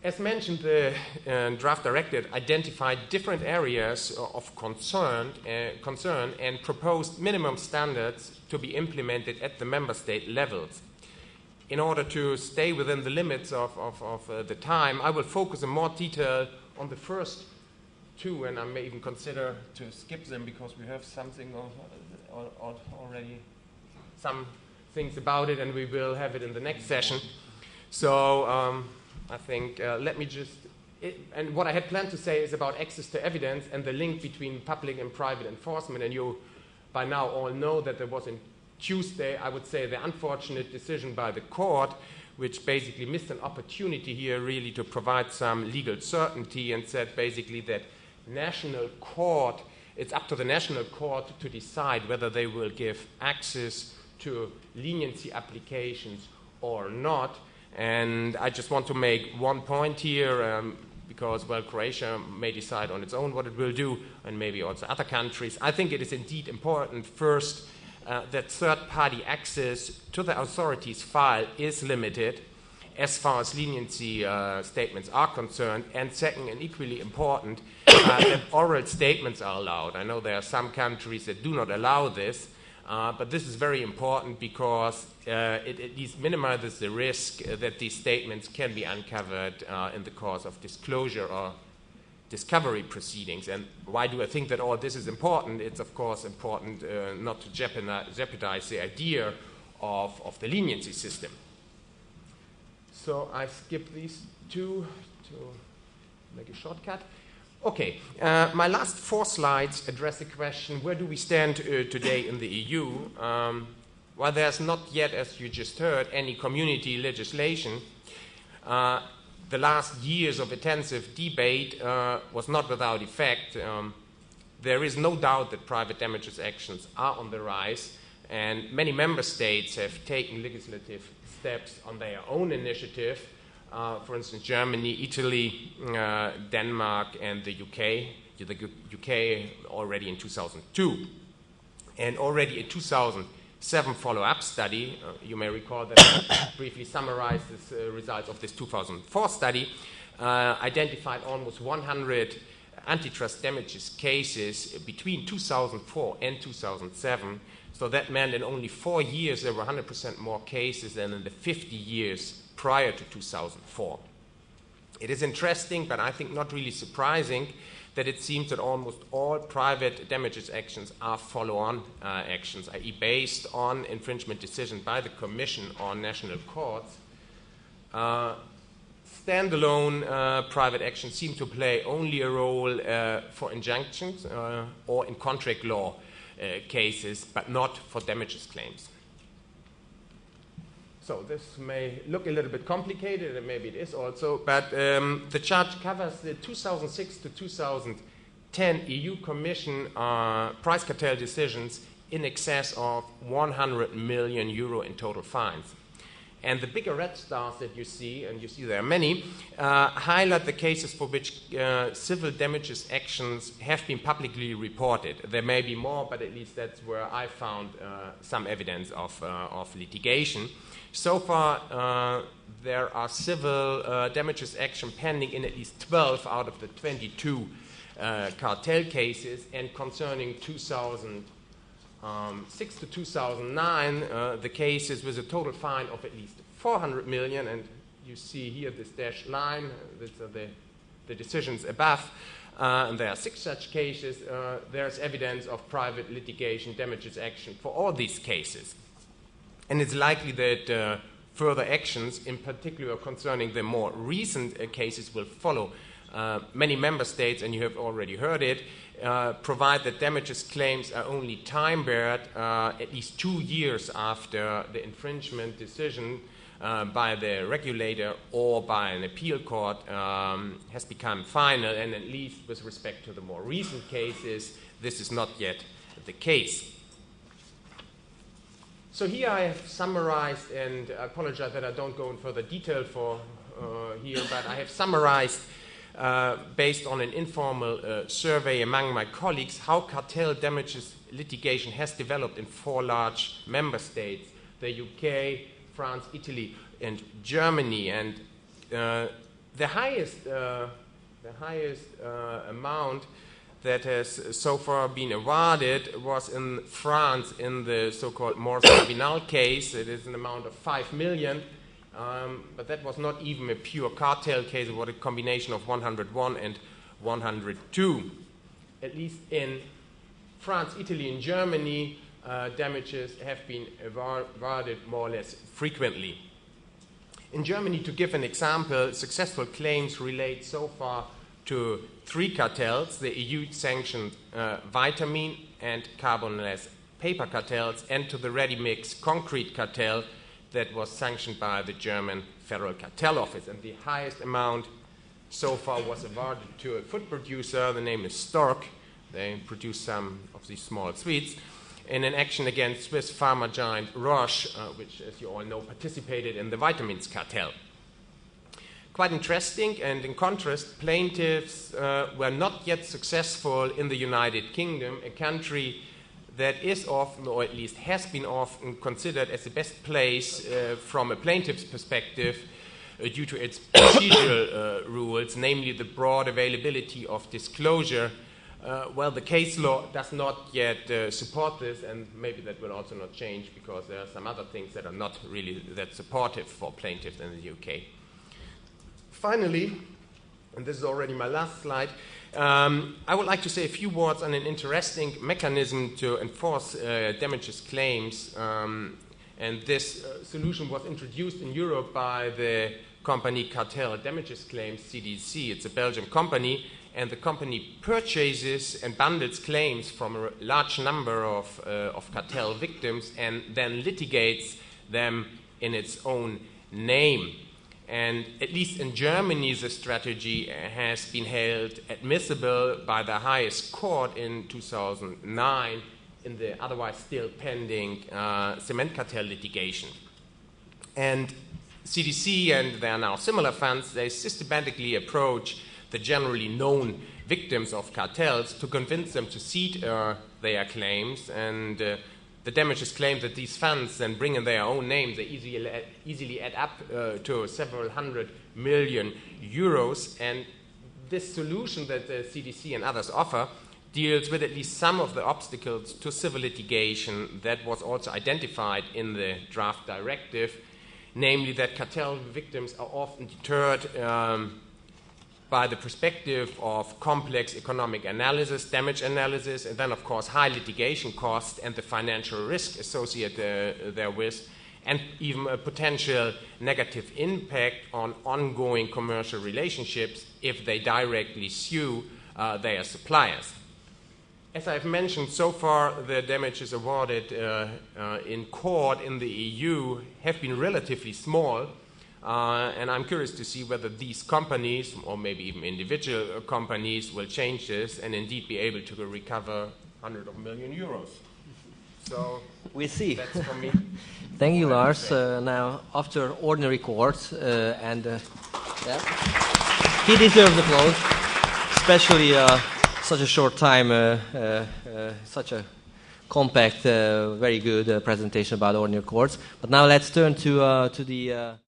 As mentioned, the draft directive identified different areas of concern and proposed minimum standards to be implemented at the member state levels. In order to stay within the limits of the time, I will focus in more detail on the first two, and I may even consider to skip them because we have something already, some things about it, and we will have it in the next session. So I think let me just, and what I had planned to say is about access to evidence and the link between public and private enforcement, and you by now all know that there was in Tuesday, I would say, the unfortunate decision by the court, which basically missed an opportunity here really to provide some legal certainty, and said basically that national court, it's up to the national court to decide whether they will give access to leniency applications or not. And I just want to make one point here, because, well, Croatia may decide on its own what it will do, and maybe also other countries. I think it is indeed important, first, that third-party access to the authorities' file is limited as far as leniency statements are concerned, and second, and equally important, that oral statements are allowed. I know there are some countries that do not allow this, but this is very important because it at least minimizes the risk that these statements can be uncovered in the course of disclosure or discovery proceedings. And why do I think that all this is important? It's, of course, important not to jeopardize the idea of the leniency system. So I skip these two to make a shortcut. Okay, my last 4 slides address the question, where do we stand today in the EU? While there's not yet, as you just heard, any community legislation, the last years of intensive debate was not without effect. There is no doubt that private damages actions are on the rise, and many member states have taken legislative steps on their own initiative. For instance, Germany, Italy, Denmark, and the UK. The UK already in 2002. And already in 2007 follow-up study, you may recall that I briefly summarized the results of this 2004 study, identified almost 100 antitrust damages cases between 2004 and 2007. So that meant in only 4 years there were 100% more cases than in the 50 years prior to 2004. It is interesting, but I think not really surprising, that it seems that almost all private damages actions are follow-on actions, i.e. based on infringement decisions by the Commission on national courts. Standalone private actions seem to play only a role for injunctions or in contract law cases, but not for damages claims. So this may look a little bit complicated, and maybe it is also, but the chart covers the 2006 to 2010 EU Commission price cartel decisions in excess of 100 million euro in total fines. And the bigger red stars that you see, and you see there are many, highlight the cases for which civil damages actions have been publicly reported. There may be more, but at least that's where I found some evidence of litigation. So far, there are civil damages action pending in at least 12 out of the 22 cartel cases, and concerning 2006 to 2009, the cases with a total fine of at least 400 million, and you see here this dashed line, these are the decisions above, and there are 6 such cases. There's evidence of private litigation damages action for all these cases. And it's likely that further actions, in particular concerning the more recent cases, will follow. Many member states, and you have already heard it, provide that damages claims are only time-barred at least 2 years after the infringement decision by the regulator or by an appeal court has become final, and at least with respect to the more recent cases, this is not yet the case. So here I have summarized, and I apologize that I don't go in further detail for here, but I have summarized based on an informal survey among my colleagues how cartel damages litigation has developed in 4 large member states, the UK, France, Italy, and Germany. And The highest amount that has so far been awarded was in France in the so-called Mors-Carbinal case. It is an amount of 5 million, but that was not even a pure cartel case. It was a combination of 101 and 102. At least in France, Italy, and Germany, damages have been awarded more or less frequently. In Germany, to give an example, successful claims relate so far to 3 cartels, the EU-sanctioned vitamin and carbonless paper cartels, and to the ready-mix concrete cartel that was sanctioned by the German Federal Cartel Office. And the highest amount so far was awarded to a food producer. The name is Stork. They produce some of these small sweets in an action against Swiss pharma giant Roche, which, as you all know, participated in the vitamins cartel. Quite interesting, and in contrast, plaintiffs were not yet successful in the United Kingdom, a country that is often, or at least has been often, considered as the best place from a plaintiff's perspective due to its procedural rules, namely the broad availability of disclosure. Well, the case law does not yet support this, and maybe that will also not change because there are some other things that are not really that supportive for plaintiffs in the UK. Finally, and this is already my last slide, I would like to say a few words on an interesting mechanism to enforce damages claims. And this solution was introduced in Europe by the company Cartel Damages Claims, CDC. It's a Belgian company, and the company purchases and bundles claims from a large number of cartel victims and then litigates them in its own name. And at least in Germany, the strategy has been held admissible by the highest court in 2009 in the otherwise still pending cement cartel litigation. And CDC, and there are now similar funds, they systematically approach the generally known victims of cartels to convince them to cede their claims, and the damages claim that these funds then bring in their own names, they easily add up to several hundred million euros. And this solution that the CDC and others offer deals with at least some of the obstacles to civil litigation that was also identified in the draft directive, namely that cartel victims are often deterred by the perspective of complex economic analysis, damage analysis, and then, of course, high litigation costs and the financial risk associated therewith, and even a potential negative impact on ongoing commercial relationships if they directly sue their suppliers. As I've mentioned, so far the damages awarded in court in the EU have been relatively small, and I'm curious to see whether these companies, or maybe even individual companies, will change this and indeed be able to recover hundreds of million euros. So we'll see. That's for me. Thank you, Lars. Now, after ordinary court, and he deserves applause, especially such a short time, such a compact, very good presentation about ordinary courts. But now let's turn to the